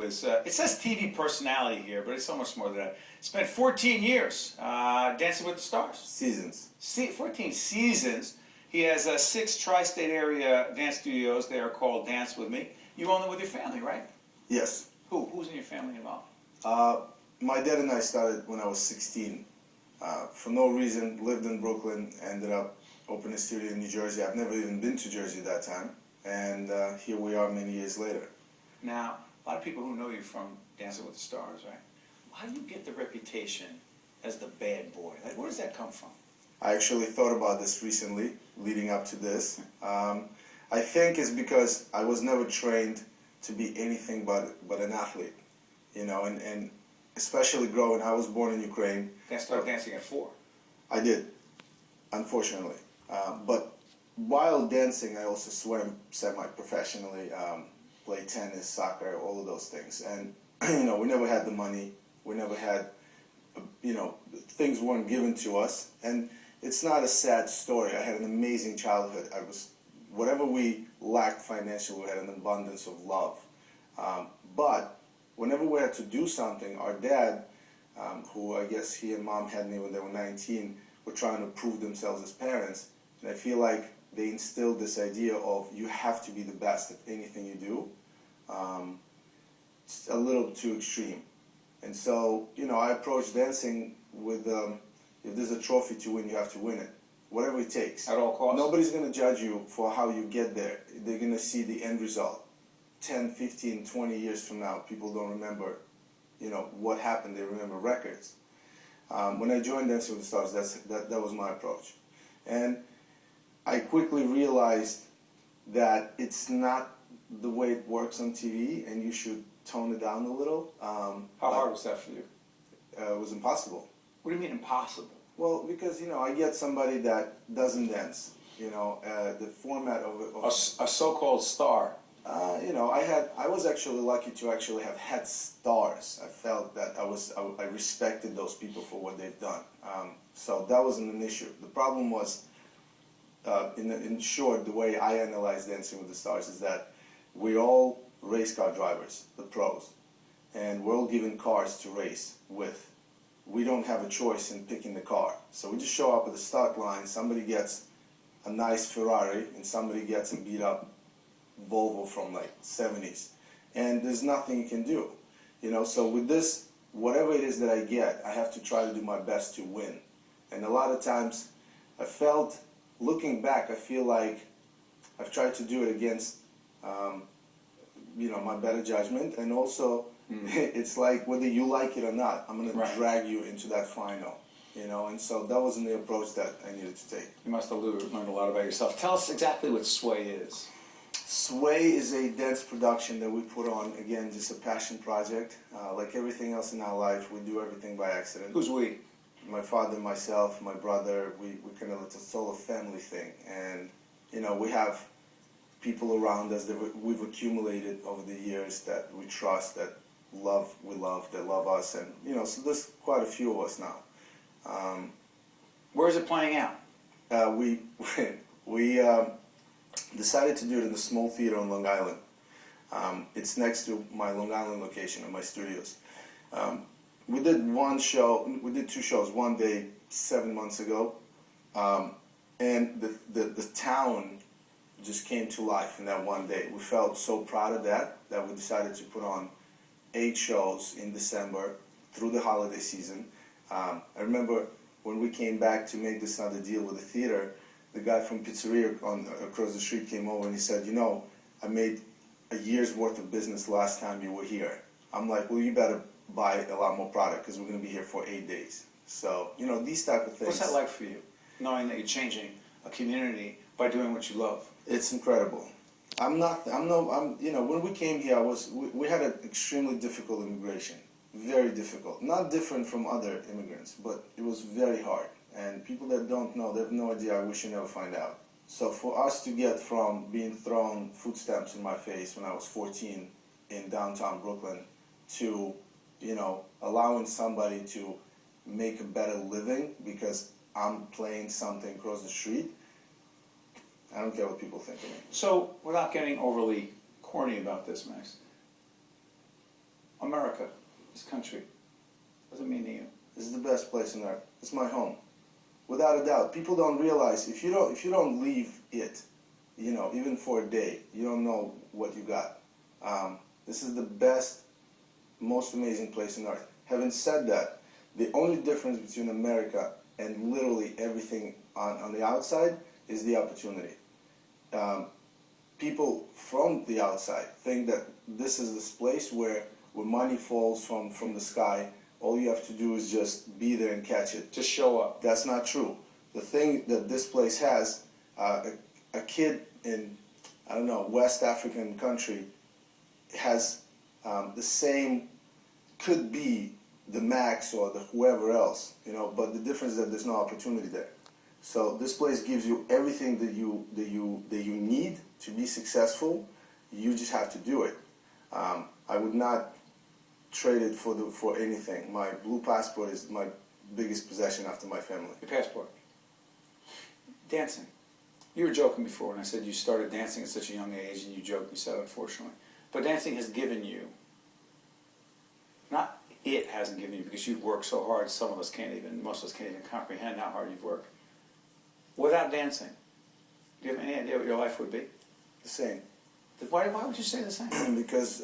is, it says TV personality here, but it's so much more than that. Spent 14 years Dancing with the Stars. Seasons. 14 seasons. He has 6 tri-state area dance studios. They are called Dance With Me. You own them with your family, right? Yes. Who's in your family involved? My dad and I started when I was 16. For no reason, lived in Brooklyn, ended up opening a studio in New Jersey. I've never even been to Jersey at that time. And here we are many years later. Now, a lot of people who know you from Dancing with the Stars, right? How do you get the reputation as the bad boy? Like, where does that come from? I actually thought about this recently, leading up to this. I think it's because I was never trained to be anything but an athlete, you know, and especially growing. I was born in Ukraine. You started dancing at 4. I did, unfortunately. But while dancing, I also swam semi-professionally, played tennis, soccer, all of those things. And, you know, we never had the money. We never had, you know, things weren't given to us. And it's not a sad story. I had an amazing childhood. Whatever we lacked financially, we had an abundance of love. But whenever we had to do something, our dad, who I guess he and mom had me when they were 19, were trying to prove themselves as parents. And I feel like they instilled this idea of you have to be the best at anything you do. It's a little too extreme. And so, you know, I approach dancing with, if there's a trophy to win, you have to win it. Whatever it takes. At all costs? Nobody's going to judge you for how you get there. They're going to see the end result. 10, 15, 20 years from now, people don't remember, you know, what happened. They remember records. When I joined Dancing with the Stars, that was my approach. And I quickly realized that it's not the way it works on TV, and you should tone it down a little. How hard was that for you? It was impossible. What do you mean impossible? Well, because, you know, I get somebody that doesn't dance. You know, the format of it. A so-called star. You know, I was actually lucky to actually have had stars. I felt that I respected those people for what they've done. So that wasn't an issue. The problem was, in short, the way I analyze Dancing with the Stars is that we're all race car drivers, the pros, and we're all given cars to race with. We don't have a choice in picking the car. So we just show up at the start line, somebody gets a nice Ferrari, and somebody gets a beat up Volvo from like 70s. And there's nothing you can do. You know, so with this, whatever it is that I get, I have to try to do my best to win. And a lot of times, I felt, looking back, I feel like I've tried to do it against, you know, my better judgment, and also it's like whether you like it or not, I'm going to drag you into that final, you know, and so that wasn't the approach that I needed to take. You must have learned a lot about yourself. Tell us exactly what Sway is. Sway is a dance production that we put on, again, just a passion project. Like everything else in our life, we do everything by accident. Who's we? My father, myself, my brother, we kind of, it's a sort of family thing. And, you know, we have people around us that we've accumulated over the years that we trust, that we love, that love us. And, you know, so there's quite a few of us now. Where is it playing out? We decided to do it in the small theater on Long Island. It's next to my Long Island location of my studios. We did two shows one day 7 months ago, and the town just came to life in that one day. We felt so proud of that we decided to put on 8 shows in December through the holiday season. I remember when we came back to make this other deal with the theater, the guy from pizzeria across the street came over and he said, you know, I made a year's worth of business last time you were here. I'm like, well, you better buy a lot more product because we're going to be here for 8 days. So, you know, these type of things. What's that like for you, knowing that you're changing a community by doing what you love? It's incredible. You know, when we came here, we had an extremely difficult immigration. Very difficult. Not different from other immigrants, but it was very hard. And people that don't know, they have no idea. I wish you never find out. So for us to get from being thrown food stamps in my face when I was 14 in downtown Brooklyn to, you know, allowing somebody to make a better living because I'm playing something across the street, I don't care what people think of me. So, without getting overly corny about this, Max, America, this country, what does it mean to you? This is the best place on earth. It's my home, without a doubt. People don't realize if you don't leave it, you know, even for a day, you don't know what you got. This is the best, most amazing place on earth. Having said that, the only difference between America and literally everything on the outside is the opportunity. People from the outside think that this is this place where money falls from the sky. All you have to do is just be there and catch it. Just show up. That's not true. The thing that this place has, a kid in, I don't know, West African country has the same, could be the Max or the whoever else, you know, but the difference is that there's no opportunity there. So this place gives you everything that you need to be successful. You just have to do it. I would not trade it for anything. My blue passport is my biggest possession after my family. Your passport. Dancing. You were joking before when I said you started dancing at such a young age, and you joked, you said, unfortunately. But dancing has given you, not it hasn't given you, because you've worked so hard, some of us can't even, most of us can't even comprehend how hard you've worked. Without dancing, do you have any idea what your life would be? The same. Why would you say the same? Because,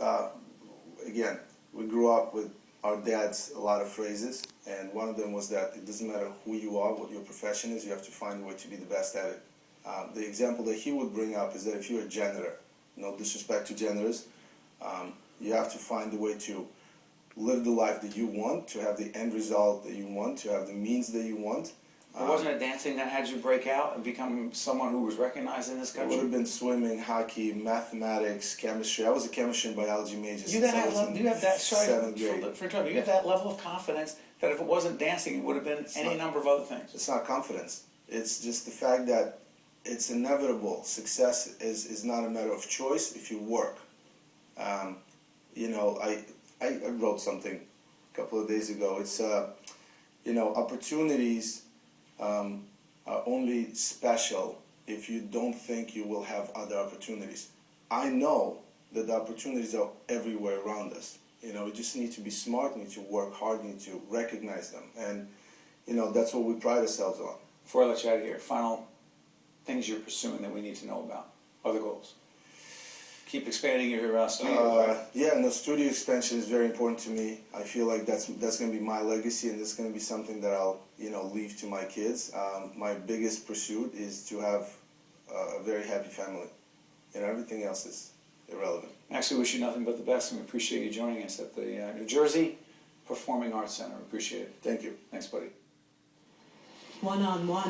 again, we grew up with our dad's a lot of phrases, and one of them was that it doesn't matter who you are, what your profession is, you have to find a way to be the best at it. The example that he would bring up is that if you're a janitor, no disrespect to janitors, you have to find a way to live the life that you want, to have the end result that you want, to have the means that you want. But wasn't it dancing that had you break out and become someone who was recognized in this It country? would have been swimming, hockey, mathematics, chemistry. I was a chemistry and biology major You since I was in have that, sorry, seventh grade. you have that level of confidence that if it wasn't dancing, it would have been any number of other things. It's not confidence. It's just the fact that it's inevitable. Success is not a matter of choice if you work. You know, I wrote something a couple of days ago. It's, you know, opportunities are only special if you don't think you will have other opportunities. I know that the opportunities are everywhere around us. You know, we just need to be smart, need to work hard, need to recognize them. And, you know, that's what we pride ourselves on. Before I let you out of here, final things you're pursuing that we need to know about, other goals. Keep expanding your studios, right? Yeah, and the studio expansion is very important to me. I feel like that's going to be my legacy, and that's going to be something that I'll, you know, leave to my kids. My biggest pursuit is to have a very happy family, and everything else is irrelevant. Actually, wish you nothing but the best, and we appreciate you joining us at the New Jersey Performing Arts Center. We appreciate it. Thank you. Thanks, buddy. One-on-one.